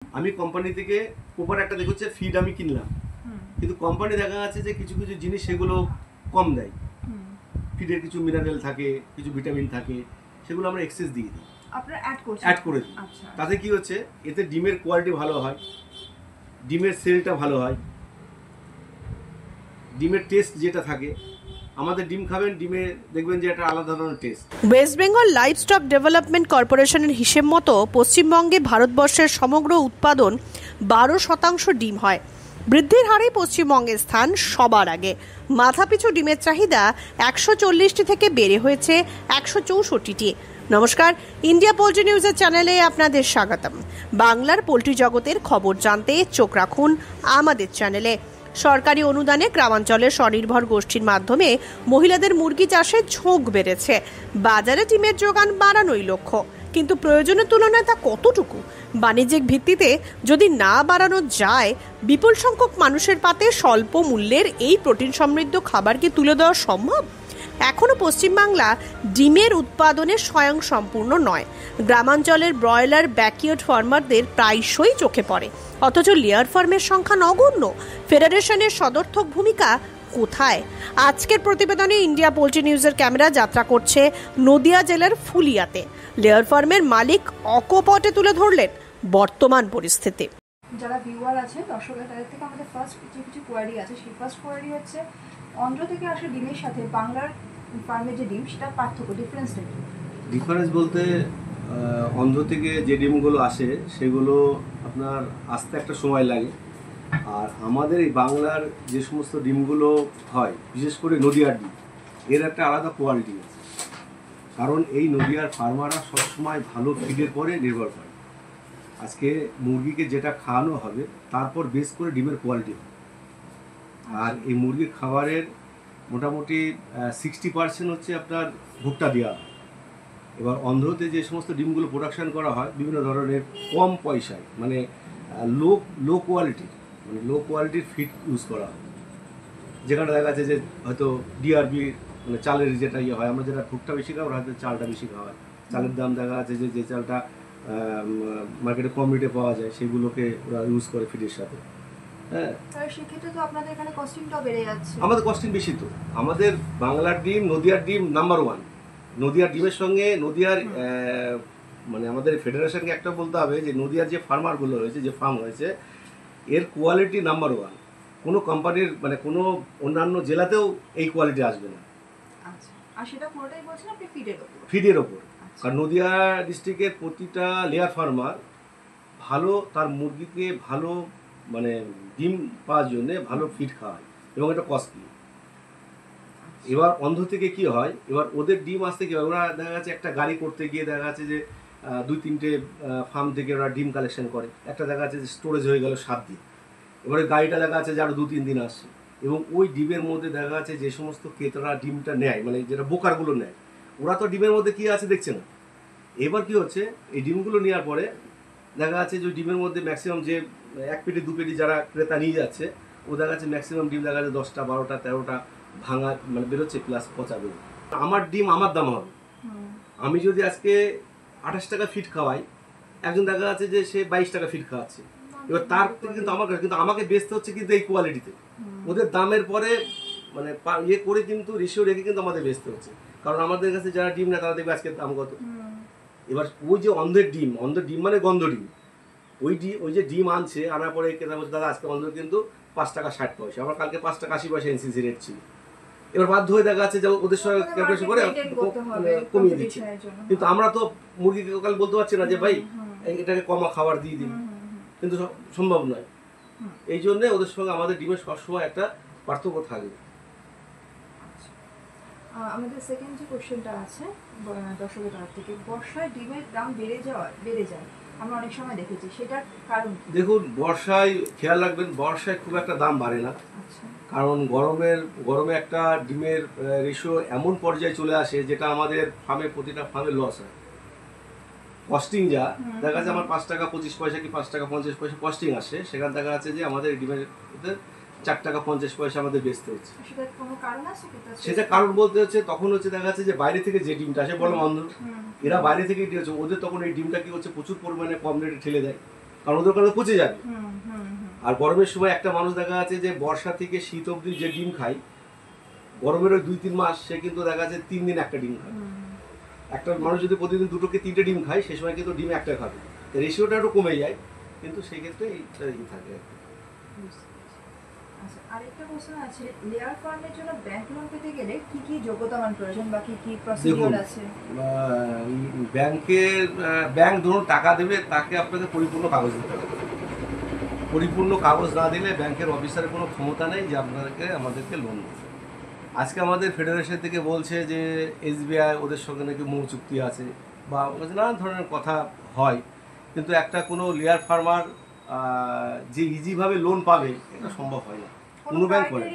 আমি কোম্পানি থেকে প্রপার একটা দেখছে ফিড আমি কিনলাম, কিন্তু কোম্পানি দেখা যাচ্ছে যে কিছু কিছু জিনিস সেগুলো কম দেয়। ফিডের কিছু মিনারেল থাকে, কিছু ভিটামিন থাকে, সেগুলো আমরা এক্সেস দিয়ে দিই, আপনারা অ্যাড করে দিই। তাতে কি হচ্ছে, এতে ডিমের কোয়ালিটি ভালো হয়, ডিমের সেলটা ভালো হয়, ডিমের টেস্ট যেটা থাকে, আমাদের ডিম খাবেন, ডিমে দেখবেন যে একটা আলাদা ধরনের test. West Bengal livestock development কর্পোরেশনের হিসেব মতো পশ্চিমবঙ্গে ভারতবর্ষের সমগ্র উৎপাদন 12% ডিম হয়। বৃদ্ধির হারে পশ্চিমবঙ্গের স্থান সবার আগে। মাথাপিছু ডিমের চাহিদা 140টি থেকে বেড়ে হয়েছে 164টি। নমস্কার, ইন্ডিয়া পোল্ট্রি নিউজের চ্যানেলে আপনাদের স্বাগতম। বাংলার পোল্ট্রি জগতের খবর জানতে চোখ রাখুন আমাদের চ্যানেলে। সরকারি অনুদানে গ্রামাঞ্চলের স্বনির্ভর গোষ্ঠীর মাধ্যমে মহিলাদের মুরগি চাষের ঝোঁক বেড়েছে। বাজারে ডিমের যোগান বাড়ানোই লক্ষ্য, কিন্তু প্রয়োজনের তুলনায় তা কতটুকু? বাণিজ্যিক ভিত্তিতে যদি না বাড়ানো যায়, বিপুল সংখ্যক মানুষের পাতে স্বল্প মূল্যের এই প্রোটিন সমৃদ্ধ খাবার কি তুলে দেওয়া সম্ভব? এখনও পশ্চিমবাংলা ডিমের উৎপাদনে স্বয়ংসম্পূর্ণ নয়। গ্রামাঞ্চলের ব্রয়লার ব্যাকইয়ার্ড ফার্মারদের প্রায়শই চোখে পড়ে, অথচ লেয়ার ফার্মের সংখ্যা নগণ্য। ফেডারেশনের সদর্থক ভূমিকা কোথায়? আজকের প্রতিবেদনে ইন্ডিয়া পোল্ট্রি নিউজের ক্যামেরা যাত্রা করছে নদিয়া জেলার ফুলিয়াতে। লেয়ার ফার্মের মালিক অকপটে তুলে ধরলেন বর্তমান পরিস্থিতি। যারা ভিউয়ার আছে, দর্শকের তাদের থেকে আমাদের ফার্স্ট কিছু কোয়ারি আছে। সেই ফার্স্ট কোয়ারি হচ্ছে, অন্ধ্র থেকে আসা ডিমের সাথে বাংলার ফার্মের যে ডিম, সেটা পার্থক্য, ডিফারেন্সটা কি? ডিফারেন্স বলতে অন্ধ্র থেকে যে ডিমগুলো আসে সেগুলো আপনার আসতে একটা সময় লাগে, আর আমাদের এই বাংলার যে সমস্ত ডিমগুলো হয়, বিশেষ করে নদিয়ার ডিম, এর একটা আলাদা কোয়ালিটি আছে। কারণ এই নদিয়ার ফার্মাররা সবসময় ভালো ফিডের পরে নির্ভর করে। আজকে মুরগিকে যেটা খাওয়ানো হবে তারপর বেস করে ডিমের কোয়ালিটি হবে। আর এই মুরগির খাবারের মোটামুটি 60% হচ্ছে আপনার ভুট্টা দেওয়া হয়। এবার অন্ধ্রতে যে সমস্ত ডিমগুলো প্রোডাকশন করা হয় বিভিন্ন ধরনের কম পয়সায়, মানে লো কোয়ালিটির ফিড ইউজ করা হয়, যেখানে দেখা যাচ্ছে যে হয়তো ডিআরবি মানে চালের যেটা ইয়ে হয়, আমরা যেটা ভুট্টা বেশি খাওয়া, হয়তো চালটা বেশি খাওয়া হয়। চালের দাম দেখা যাচ্ছে যে চালটা মার্কেটে কম রেটে পাওয়া যায়, সেগুলোকে ওরা ইউজ করে ফিডের সাথে। হ্যাঁ, সেক্ষেত্রে তো আপনাদের এখানে কস্টিংটাও বেড়ে যাচ্ছে। আমাদের কস্টিং বেশি। তো আমাদের বাংলার ডিম, নদিয়ার ডিম নাম্বার 1। নদিয়ার ডিমের সঙ্গে নদিয়ার মানে আমাদের ফেডারেশনকে একটা বলতে হবে যে নদিয়ার যে ফার্মারগুলো হয়েছে, যে ফার্ম হয়েছে, এর কোয়ালিটি নাম্বার 1। কোনো কোম্পানির মানে কোনো অন্যান্য জেলাতেও এই কোয়ালিটি আসবে না। আচ্ছা, আর সেটা পুরোটাই বলছেন আপনি ফিডের ওপর। কারণ নদিয়া ডিস্ট্রিক্টের প্রতিটা লেয়ার ফার্মার ভালো তার মুরগিকে ভালো মানে ডিম পাওয়ার জন্য ভালো ফিড খাওয়ায়, এবং এটা কস্টলি। এবার অন্ধ্র থেকে কি হয়, এবার ওদের ডিম আসতে কি হয়, ওরা দেখা যাচ্ছে একটা গাড়ি করতে গিয়ে দেখা যাচ্ছে যে 2-3টে ফার্ম থেকে ওরা ডিম কালেকশন করে, একটা দেখা যাচ্ছে যে স্টোরেজ হয়ে গেল 7 দিন। এবারে গাড়িটা দেখা যাচ্ছে যে আরও 2-3 দিন আসছে, এবং ওই ডিমের মধ্যে দেখা যাচ্ছে যে সমস্ত ক্রেতারা ডিমটা নেয়, মানে যেটা বোকারগুলো নেয়, ওরা তো ডিমের মধ্যে কী আছে দেখছে না। এবার কি হচ্ছে, এই ডিমগুলো নেওয়ার পরে দেখা যাচ্ছে যে ডিমের মধ্যে ম্যাক্সিমাম যে 1 পেটি 2 পেটি যারা ক্রেতা নিয়ে যাচ্ছে, ও দেখা যাচ্ছে ম্যাক্সিমাম ডিম দেখা যাচ্ছে 10টা 12টা 13টা ভাঙা মানে বেরোচ্ছে, প্লাস পচা বেরোচ্ছে। আমার ডিম আমার দাম হবে। আমি যদি আজকে 28 টাকা ফিট খাওয়াই, একজন দেখা যাচ্ছে যে সে 22 টাকা ফিট খাওয়াচ্ছে, এবার তার কিন্তু আমার কিন্তু আমাকে বেচতে হচ্ছে কিন্তু এই কোয়ালিটিতে। ওদের দামের পরে মানে ইয়ে করে কিন্তু রেশিও রেখে কিন্তু আমাদের বেচতে হচ্ছে, কারণ আমাদের কাছে যারা ডিম না তারা দেখবে আজকের দাম কত। এবার ওই যে অন্ধ্রের ডিম মানে গন্ধ ডিম, ওই যে ডিম আনছে, আনার পরে কেনা বলছে দাদা আজকে অন্ধ্র কিন্তু 5 টাকা 60 পয়সা, আমার কালকে 5 টাকা 80 পয়সা এনসিসি রেট ছিল। এবার বাধ্য হয়ে দেখা যাচ্ছে যে ওদের সঙ্গে ক্যালকুলেশন করে কমিয়ে দিচ্ছে, কিন্তু আমরা তো মুরগিকে কাল বলতে পারছি না যে ভাই এটাকে কমা খাবার দিয়ে দিন, কিন্তু সম্ভব নয়। এই জন্য ওদের সঙ্গে আমাদের ডিমের সবসময় একটা পার্থক্য থাকবে। আমাদের সেকেন্ড যে কোশ্চেনটা আছে দর্শকের তরফ থেকে, বর্ষায় ডিমের দাম বেড়ে যায় আমরা অনেক সময় দেখেছি, সেটার কারণ? দেখুন, বর্ষায় খেয়াল রাখবেন, বর্ষায় খুব একটা দাম বাড়ে না। কারণ গরমে একটা ডিমের রেশিও এমন পর্যায়ে চলে আসে যেটা আমাদের প্রতিটা ফার্মে লস হয়। কস্টিং যা দেখা যাচ্ছে আমার 5 টাকা 25 পয়সা কি 5 টাকা 50 পয়সা কস্টিং আসে, সেখানে দেখা যাচ্ছে যে আমাদের ডিমের 4 টাকা 50 পয়সা আমাদের বেচতে হচ্ছে। সেটা কারণ বলতে হচ্ছে, তখন হচ্ছে দেখা যাচ্ছে যে বাইরে থেকে যে ডিমটা আসে, বলো অন্ধ্র, এরা বাইরে থেকে হচ্ছে ওদের তখন এই ডিমটা কি হচ্ছে প্রচুর পরিমাণে কম রেটে ঠেলে দেয়, কারণ ওদের ওখানে পচে যাবে। হুম হুম হুম। আর গরমের সময় একটা মানুষ দেখা যাচ্ছে যে বর্ষা থেকে শীত অবধি যে ডিম খায়, গরমের ওই 2-3 মাস সে কিন্তু দেখা যাচ্ছে 3 দিন একটা ডিম খায়। একটা মানুষ যদি প্রতিদিন 2-3টে ডিম খায়, সে সময় কিন্তু ডিম একটা খাবে, রেশিওটা একটু কমে যায়, কিন্তু সেই ক্ষেত্রে এইটা থাকে। আচ্ছা, আরেকটা প্রশ্ন আছে, লেয়ার ফার্মের জন্য ব্যাংক লোন পেতে গেলে কি কি যোগ্যতা মান প্রয়োজন বা কি কি প্রসিডিউর আছে? ব্যাংক ধরুন টাকা দেবে, তাকে আপনাকে পরিপূর্ণ কাগজ দিতে হবে। পরিপূর্ণ কাগজ না দিলে ব্যাংকের অফিসারের কোনো ক্ষমতা নেই যে আমাদেরকে লোন দেবে। আজকে আমাদের ফেডারেশন থেকে বলছে যে SBI ওদের সঙ্গে নাকি মৌ চুক্তি আছে বা নানান ধরনের কথা হয়, কিন্তু একটা কোনো লেয়ার ফার্মার যে ইজিভাবে লোন পাবে এটা সম্ভব হয় না, কোনো ব্যাংক করে।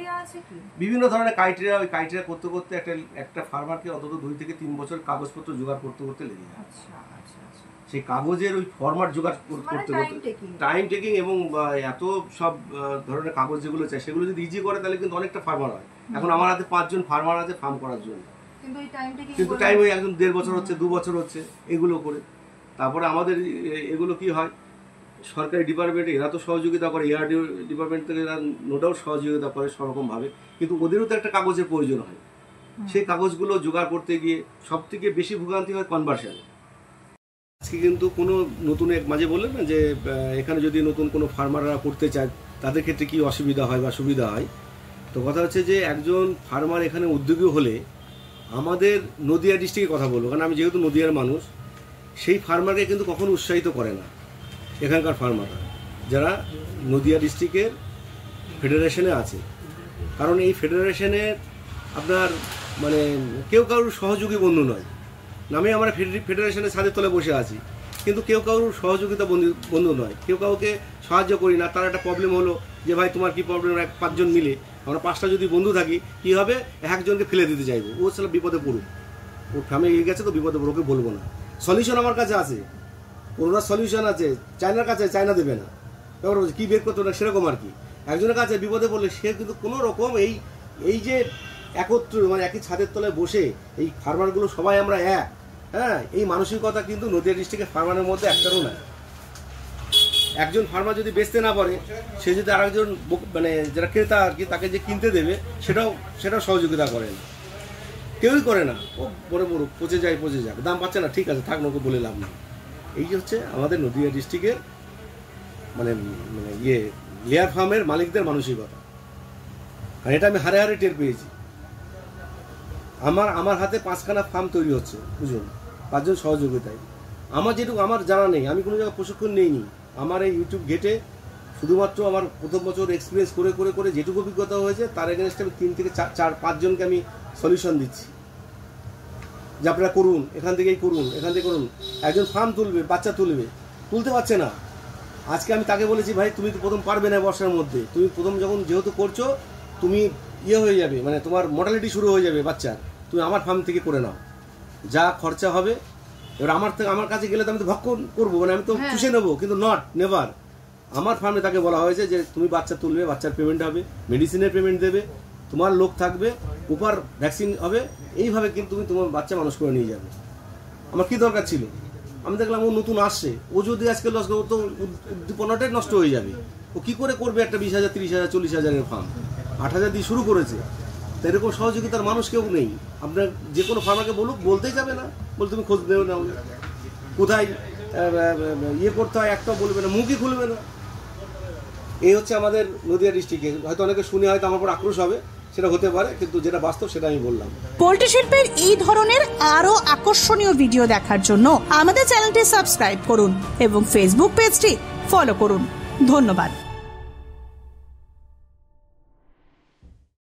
বিভিন্ন ধরনের ক্রাইটেরিয়া, ওই ক্রাইটেরিয়া করতে করতে একটা ফার্মারকে অন্তত 2 থেকে 3 বছর কাগজপত্র জোগাড় করতে করতে লেগে যায়। সেই কাগজের ওই ফরম্যাট জোগাড় করতে করতে টাইম টেকিং, এবং এত সব ধরনের কাগজ যেগুলো চাই সেগুলো যদি ইজি করে তাহলে কিন্তু অনেকটা ফার্মার হয়। এখন আমার হাতে 5 জন ফার্মার আছে ফার্ম করার জন্য, কিন্তু টাইম ওই একজন 1.5 বছর হচ্ছে, 2 বছর হচ্ছে এগুলো করে। তারপরে আমাদের এগুলো কি হয়, সরকারি ডিপার্টমেন্টে এরা তো সহযোগিতা করে, ARD ডিপার্টমেন্ট থেকে এরা নো ডাউট সহযোগিতা করে সবরকমভাবে, কিন্তু ওদেরও তো একটা কাগজের প্রয়োজন হয়। সেই কাগজগুলো জোগাড় করতে গিয়ে সব থেকে বেশি ভোগান্তি হয় কনভার্সন। আজকে কিন্তু কোনো নতুন মাঝে বললেন না যে এখানে যদি নতুন কোনো ফার্মাররা করতে চায় তাদের ক্ষেত্রে কি অসুবিধা হয় বা সুবিধা হয়। তো কথা হচ্ছে যে একজন ফার্মার এখানে উদ্যোগী হলে, আমাদের নদিয়া ডিস্ট্রিক্টের কথা বলবো কারণ আমি যেহেতু নদিয়ার মানুষ, সেই ফার্মারকে কিন্তু কখনো উৎসাহিত করে না এখানকার ফার্মাররা যারা নদিয়া ডিস্ট্রিক্টের ফেডারেশনে আছে। কারণ এই ফেডারেশনের আপনার মানে কেউ কারোর সহযোগী বন্ধু নয়। নামে আমরা ফেডারেশনের ছাদের তলে বসে আছি, কিন্তু কেউ কারোর সহযোগিতা বন্ধু নয়, কেউ কাউকে সাহায্য করি না। তার একটা প্রবলেম হলো যে ভাই তোমার কি প্রবলেম, 5 জন মিলে আমরা 5টা যদি বন্ধু থাকি কী হবে, একজনকে ফেলে দিতে চাইবো, ও ছেলে বিপদে পড়ুক, ওর ফ্যামিলি এগিয়ে গেছে তো বিপদে পড়ুক, ওকে বলবো না। সলিউশন আমার কাছে আছে, করোনার সলিউশন আছে, চায়নার কাছে, চায়না দেবে না, এবার কী বের করতে না সেরকম আর কি। একজনের কাছে বিপদে পড়লে সে কিন্তু কোনো রকম এই যে একত্র মানে একই ছাদের তলায় বসে এই ফার্মারগুলো সবাই আমরা এক, হ্যাঁ, এই মানসিকতা কিন্তু নদিয়া ডিস্ট্রিক্টের ফার্মারের মধ্যে একটারও নাই। একজন ফার্মার যদি বেচতে না পারে, সে যদি আরেকজন মানে যারা ক্রেতা আর কি তাকে যে কিনতে দেবে সেটাও সহযোগিতা করে না, কেউই করে না। ও বড় পচে যাক, দাম পাচ্ছে না, ঠিক আছে থাক, ওকে বলে লাভ নেই। এই হচ্ছে আমাদের নদিয়া ডিস্ট্রিক্টের মানে লেয়ার ফার্মের মালিকদের মানসিকতা, আর এটা আমি হারে হারে টের পেয়েছি। আমার হাতে 5খানা ফার্ম তৈরি হচ্ছে, বুঝুন, 5 জন সহযোগিতায়। আমার যেটুকু আমার জানা নেই, আমি কোনো জায়গায় প্রশিক্ষণ নেইনি। আমার এই ইউটিউব ঘেটে শুধুমাত্র আমার প্রথম বছর এক্সপিরিয়েন্স করে যেটুকু অভিজ্ঞতা হয়েছে তার এগেনস্টে আমি 3 থেকে 4-5 জনকে আমি সলিউশন দিচ্ছি যে আপনারা করুন, এখান থেকেই করুন, এখান থেকে করুন। একজন ফার্ম তুলবে, বাচ্চা তুলতে পারছে না। আজকে আমি তাকে বলেছি ভাই তুমি তো প্রথম পারবে না বর্ষার মধ্যে, তুমি প্রথম যখন যেহেতু করছো তুমি হয়ে যাবে, মানে তোমার মর্টালিটি শুরু হয়ে যাবে বাচ্চার, তুমি আমার ফার্ম থেকে করে নাও, যা খরচা হবে। এবার আমার কাছে গেলে তো আমি তো ভক্ষণ করবো, মানে আমি তো চুষে নেবো, কিন্তু নেভার। আমার ফার্মে তাকে বলা হয়েছে যে তুমি বাচ্চা তুলবে, বাচ্চার পেমেন্ট হবে, মেডিসিনের পেমেন্ট দেবে, তোমার লোক থাকবে, প্রপার ভ্যাকসিন হবে, এইভাবে কিন্তু তুমি তোমার বাচ্চা মানুষ করে নিয়ে যাবে। আমার কি দরকার ছিল? আমি দেখলাম ও নতুন আসছে, ও যদি আজকে লস করে তো উদ্দীপনাটাই নষ্ট হয়ে যাবে। ও কি করে করবে একটা 20,000, 30,000, 40,000-এর ফার্ম? 8,000 দিয়ে শুরু করেছে। তো এরকম সহযোগিতার মানুষ কেউ নেই। আপনার যে কোনো ফার্মারকে বলতেই যাবে না, বলে তুমি খোঁজ দেবে না, কোথায় করতে হয় একটা বলবে না, মুখই খুলবে না। এই হচ্ছে আমাদের নদিয়া ডিস্ট্রিক্টে। হয়তো অনেকে শুনে হয়তো আমার উপর আক্রোশ হবে, সেটা হতে পারে, কিন্তু যেটা বাস্তব সেটা আমি বললাম। পোল্ট্রি শিল্পের এই ধরনের আরো আকর্ষণীয় ভিডিও দেখার জন্য আমাদের চ্যানেলটি সাবস্ক্রাইব করুন এবং ফেসবুক পেজটি ফলো করুন। ধন্যবাদ।